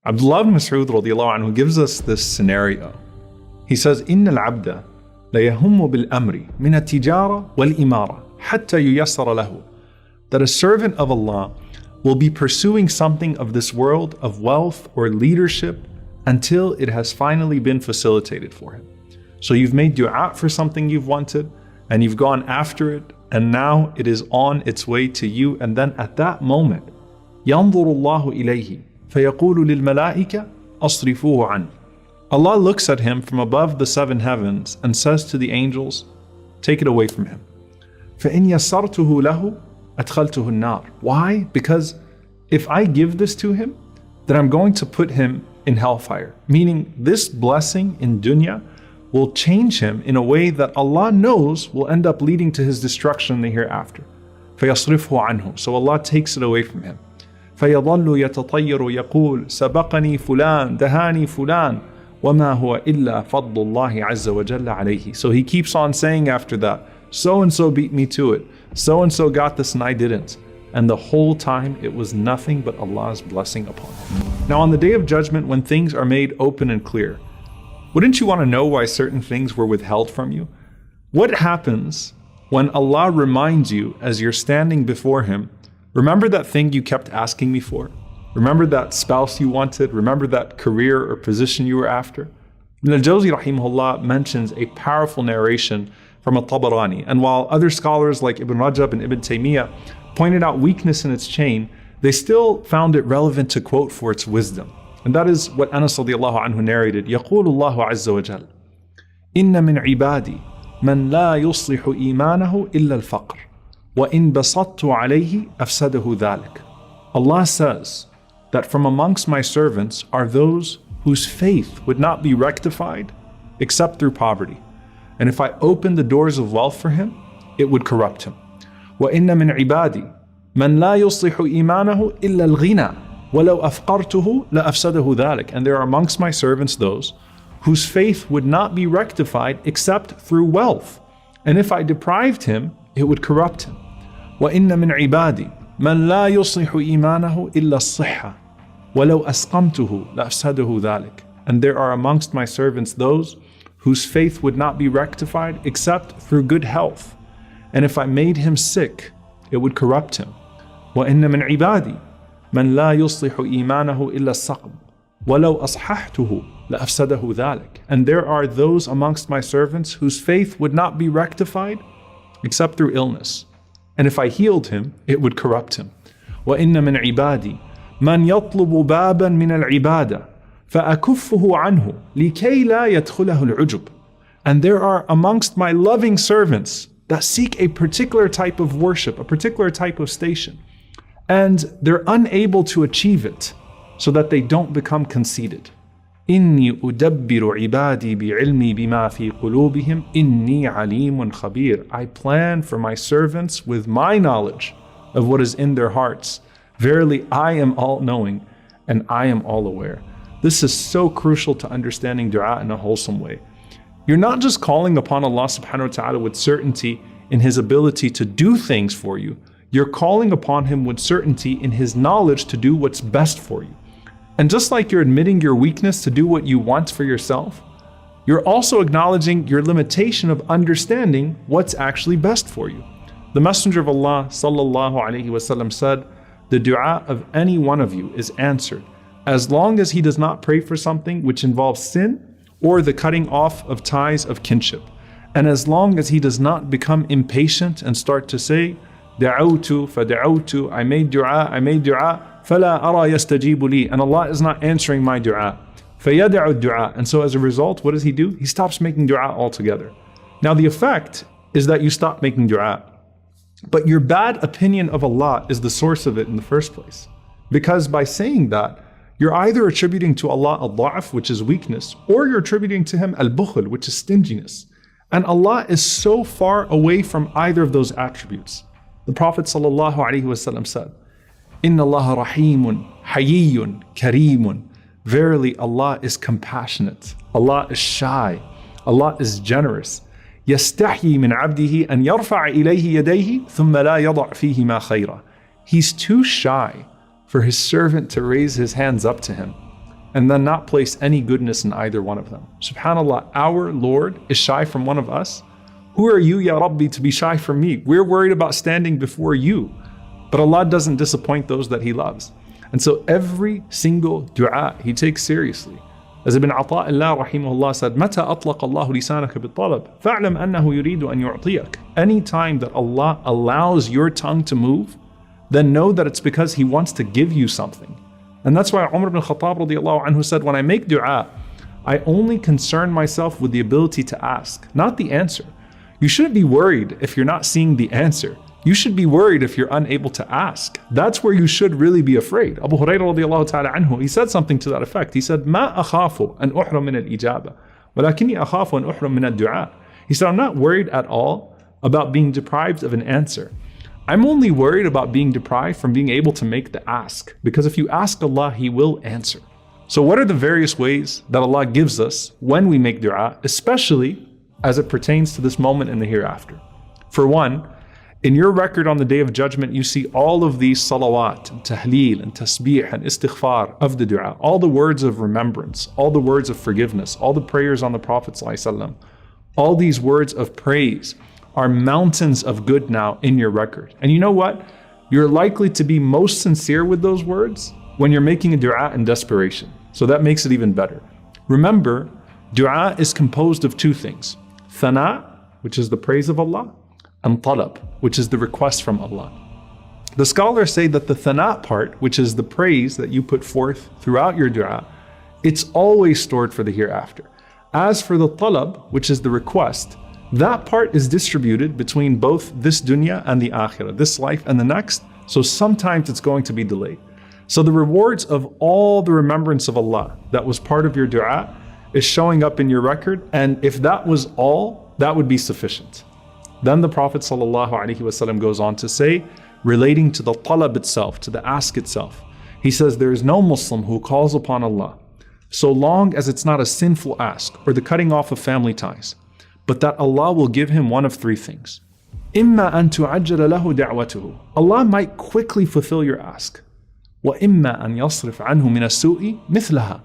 Abdullah ibn Mas'ud radiallahu anhu gives us this scenario. He says, إِنَّ الْعَبْدَ لَيَهُمُّ بِالْأَمْرِ مِنَ التِّجَارَةِ وَالْإِمَارَةِ حَتَّى يُيَسَّرَ لَهُ. That a servant of Allah will be pursuing something of this world of wealth or leadership until it has finally been facilitated for him. So you've made dua for something you've wanted and you've gone after it, and now it is on its way to you, and then at that moment يَنْظُرُ اللَّهُ إِلَيْهِ فَيَقُولُ لِلْمَلَائِكَةِ أَصْرِفُوهُ عَنْهُ. Allah looks at him from above the seven heavens and says to the angels, take it away from him. فَإِنْ يَسَّرْتُهُ لَهُ أَدْخَلْتُهُ النَّارِ. Why? Because if I give this to him, then I'm going to put him in hellfire. Meaning this blessing in dunya will change him in a way that Allah knows will end up leading to his destruction in the hereafter. فَيَصْرِفْهُ عَنْهُ. So Allah takes it away from him. فَيَظَلُّ يَتَطَيَّرُ يَقُولُ سَبَقَنِي فُلَانٌ دَهَانِي فُلَانٌ وَمَا هُوَ إِلَّا فَضْلُ اللَّهِ عَزَّ وَجَلَّ عَلَيْهِ. So he keeps on saying after that, so-and-so beat me to it, so-and-so got this and I didn't. And the whole time it was nothing but Allah's blessing upon him. Now on the Day of Judgment, when things are made open and clear, wouldn't you want to know why certain things were withheld from you? What happens when Allah reminds you as you're standing before Him, remember that thing you kept asking me for? Remember that spouse you wanted? Remember that career or position you were after? Ibn al-Jawzi rahimahullah mentions a powerful narration from al-Tabarani, and while other scholars like Ibn Rajab and Ibn Taymiyyah pointed out weakness in its chain, they still found it relevant to quote for its wisdom. And that is what Anas radiallahu anhu narrated. يقول الله عز وجل إن من عبادي من لا يصلح إيمانه إلا الفقر وإن بسطت عليه أفسده ذلك. Allah says that from amongst my servants are those whose faith would not be rectified except through poverty. And if I opened the doors of wealth for him, it would corrupt him. وإن من عبادي من لا يصلح إيمانه إلا الغنى وَلَوْ أَفْقَرْتُهُ لَأَفْسَدَهُ ذَلِكَ. And there are amongst my servants those whose faith would not be rectified except through wealth. And if I deprived him, it would corrupt him. وَإِنَّ مِنْ عِبَادِي مَنْ لَا يُصْلِحُ إِيمَانَهُ إِلَّا الصِّحَّةِ وَلَوْ أَسْقَمْتُهُ لَأَفْسَدَهُ ذَلِكَ. And there are amongst my servants those whose faith would not be rectified except through good health. And if I made him sick, it would corrupt him. وَإِنَّ مِنْ عِبَادِي من لا يصلح إيمانه إلا السقم ولو أصححته لأفسده ذلك. And there are those amongst my servants whose faith would not be rectified except through illness. And if I healed him, it would corrupt him. وإن من عبادي من يطلب بابا من العبادة فأكفه عنه لكي لا يدخله العجب. And there are amongst my loving servants that seek a particular type of worship, a particular type of station, and they're unable to achieve it so that they don't become conceited. إِنِّي أُدَبِّرُ عِبَادِي بِعِلْمِي بِمَا فِي قُلُوبِهِمْ إِنِّي عَلِيمٌ خَبِيرٌ. I plan for my servants with my knowledge of what is in their hearts. Verily, I am all-knowing and I am all-aware. This is so crucial to understanding dua in a wholesome way. You're not just calling upon Allah subhanahu wa ta'ala with certainty in His ability to do things for you. You're calling upon Him with certainty in His knowledge to do what's best for you. And just like you're admitting your weakness to do what you want for yourself, you're also acknowledging your limitation of understanding what's actually best for you. The Messenger of Allah sallallahu alaihi wasallam said, the dua of any one of you is answered as long as he does not pray for something which involves sin or the cutting off of ties of kinship, and as long as he does not become impatient and start to say, دعوت فدعوت, I made dua, فلا أرى يستجيب لي, and Allah is not answering my dua. فيدع الدعاء, and so as a result, what does he do? He stops making dua altogether. Now the effect is that you stop making dua, but your bad opinion of Allah is the source of it in the first place. Because by saying that, you're either attributing to Allah al-da'af, which is weakness, or you're attributing to Him al-bukhl, which is stinginess. And Allah is so far away from either of those attributes. The Prophet ﷺ said, Inna Allah rahimun, hayyun, kareemun. Verily Allah is compassionate, Allah is shy, Allah is generous. يستحيي من عبده أن يرفع إليه يديه ثم لا يضع فيهما خيرا. He's too shy for His servant to raise his hands up to Him, and then not place any goodness in either one of them. SubhanAllah, our Lord is shy from one of us. Who are you, Ya Rabbi, to be shy from me? We're worried about standing before you. But Allah doesn't disappoint those that He loves. And so every single dua He takes seriously. As Ibn Ata'illah rahimahullah said, مَتَى أَطْلَقَ اللَّهُ لِسَانَكَ بِالطَّلَبِ فَاعْلَمْ أَنَّهُ يُرِيدُ أَن يُعْطِيَكَ. Any time that Allah allows your tongue to move, then know that it's because He wants to give you something. And that's why Umar ibn Khattab radiallahu anhu said, when I make dua, I only concern myself with the ability to ask, not the answer. You shouldn't be worried if you're not seeing the answer. You should be worried if you're unable to ask. That's where you should really be afraid. Abu Hurairah radiallahu ta'ala anhu, he said something to that effect. He said, مَا أَخَافُ أَنْ أُحْرَمْ مِنَ الْإِجَابَةِ وَلَكِنِّي أَخَافُ أَنْ أُحْرَمْ مِنَ الدُّعَاءِ. He said, I'm not worried at all about being deprived of an answer. I'm only worried about being deprived from being able to make the ask. Because if you ask Allah, He will answer. So what are the various ways that Allah gives us when we make dua, especially as it pertains to this moment in the hereafter? For one, in your record on the Day of Judgment, you see all of these salawat, and tahleel, and tasbih, and istighfar of the dua, all the words of remembrance, all the words of forgiveness, all the prayers on the Prophet ﷺ, all these words of praise are mountains of good now in your record. And you know what? You're likely to be most sincere with those words when you're making a dua in desperation. So that makes it even better. Remember, dua is composed of two things: thana, which is the praise of Allah, and talab, which is the request from Allah. The scholars say that the thana part, which is the praise that you put forth throughout your dua, it's always stored for the hereafter. As for the talab, which is the request, that part is distributed between both this dunya and the akhirah, this life and the next, so sometimes it's going to be delayed. So the rewards of all the remembrance of Allah that was part of your dua is showing up in your record, and if that was all, that would be sufficient. Then the Prophet ﷺ goes on to say, relating to the talab itself, to the ask itself, he says, there is no Muslim who calls upon Allah, so long as it's not a sinful ask or the cutting off of family ties, but that Allah will give him one of three things. إِمَّا أَن تُعَجَّلَ لَهُ دَعْوَتُهُ. Allah might quickly fulfill your ask. وَإِمَّا أَن يَصْرِفْ عَنْهُ مِنَ السُّوءِ مِثْلَهَا.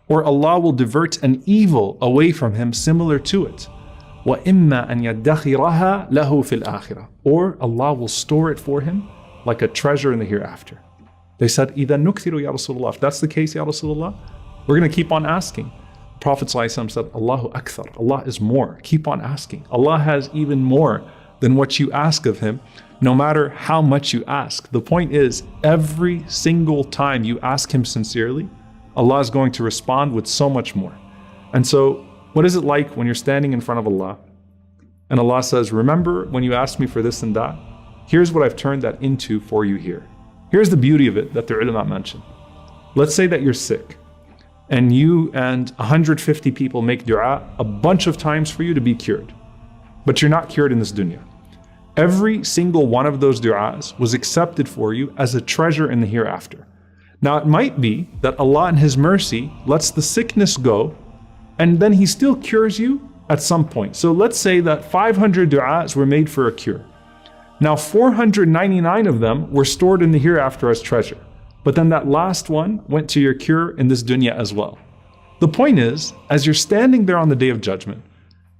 Or Allah will divert an evil away from him similar to it. وَإِمَّا أَن يَدَّخِرَهَا لَهُ فِي الْآخِرَةِ. Or Allah will store it for him like a treasure in the hereafter. They said, إِذَا نُكْثِرُ يَا رَسُولَ اللَّهِ. If that's the case, Ya Rasulullah, we're going to keep on asking. Prophet ﷺ said, Allahu Akthar, Allah is more. Keep on asking. Allah has even more than what you ask of Him, no matter how much you ask. The point is, every single time you ask Him sincerely, Allah is going to respond with so much more. And so, what is it like when you're standing in front of Allah, and Allah says, remember when you asked me for this and that? Here's what I've turned that into for you here. Here's the beauty of it that the ulama mentioned. Let's say that you're sick, and you and 150 people make dua a bunch of times for you to be cured. But you're not cured in this dunya. Every single one of those du'as was accepted for you as a treasure in the hereafter. Now it might be that Allah in His mercy lets the sickness go, and then He still cures you at some point. So let's say that 500 du'as were made for a cure. Now 499 of them were stored in the hereafter as treasure. But then that last one went to your cure in this dunya as well. The point is, as you're standing there on the Day of Judgment,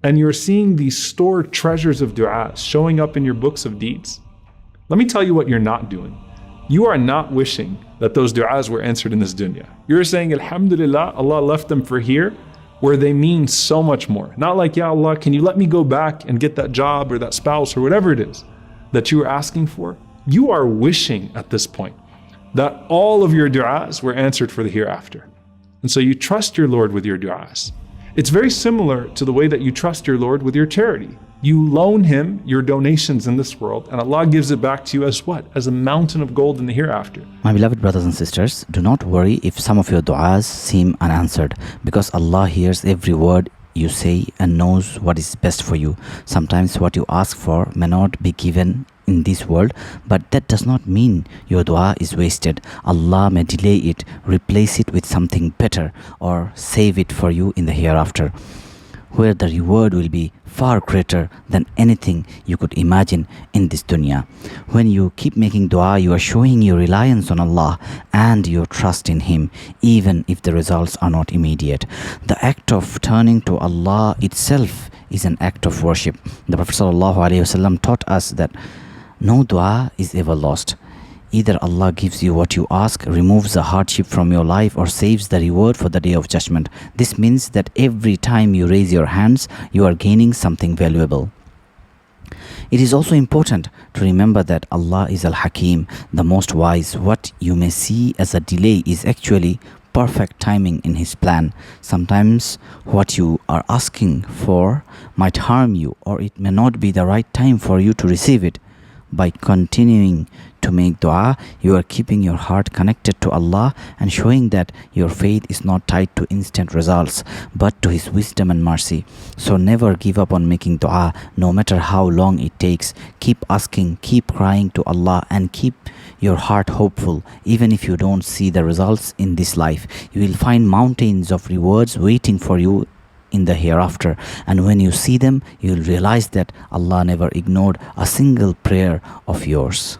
and you're seeing these stored treasures of du'as showing up in your books of deeds, let me tell you what you're not doing. You are not wishing that those du'as were answered in this dunya. You're saying, Alhamdulillah, Allah left them for here, where they mean so much more. Not like, Ya Allah, can you let me go back and get that job or that spouse or whatever it is that you were asking for? You are wishing at this point that all of your du'as were answered for the hereafter. And so you trust your Lord with your du'as. It's very similar to the way that you trust your Lord with your charity. You loan Him your donations in this world, and Allah gives it back to you as what? As a mountain of gold in the hereafter. My beloved brothers and sisters, do not worry if some of your du'as seem unanswered, because Allah hears every word you say and knows what is best for you. Sometimes what you ask for may not be given in this world, but that does not mean your dua is wasted. Allah may delay it, replace it with something better, or save it for you in the hereafter. where the reward will be far greater than anything you could imagine in this dunya. When you keep making dua, you are showing your reliance on Allah and your trust in Him, even if the results are not immediate. The act of turning to Allah itself is an act of worship. The Prophet ﷺ taught us that no dua is ever lost. Either Allah gives you what you ask, removes the hardship from your life, or saves the reward for the day of judgment. This means that every time you raise your hands, you are gaining something valuable. It is also important to remember that Allah is Al-Hakim, the most wise. What you may see as a delay is actually perfect timing in His plan. Sometimes what you are asking for might harm you, or it may not be the right time for you to receive it. By continuing to make dua, you are keeping your heart connected to Allah and showing that your faith is not tied to instant results, but to His wisdom and mercy. So never give up on making dua, no matter how long it takes. Keep asking, keep crying to Allah, and keep your heart hopeful. Even if you don't see the results in this life, you will find mountains of rewards waiting for you in the hereafter, and when you see them, you will realize that Allah never ignored a single prayer of yours.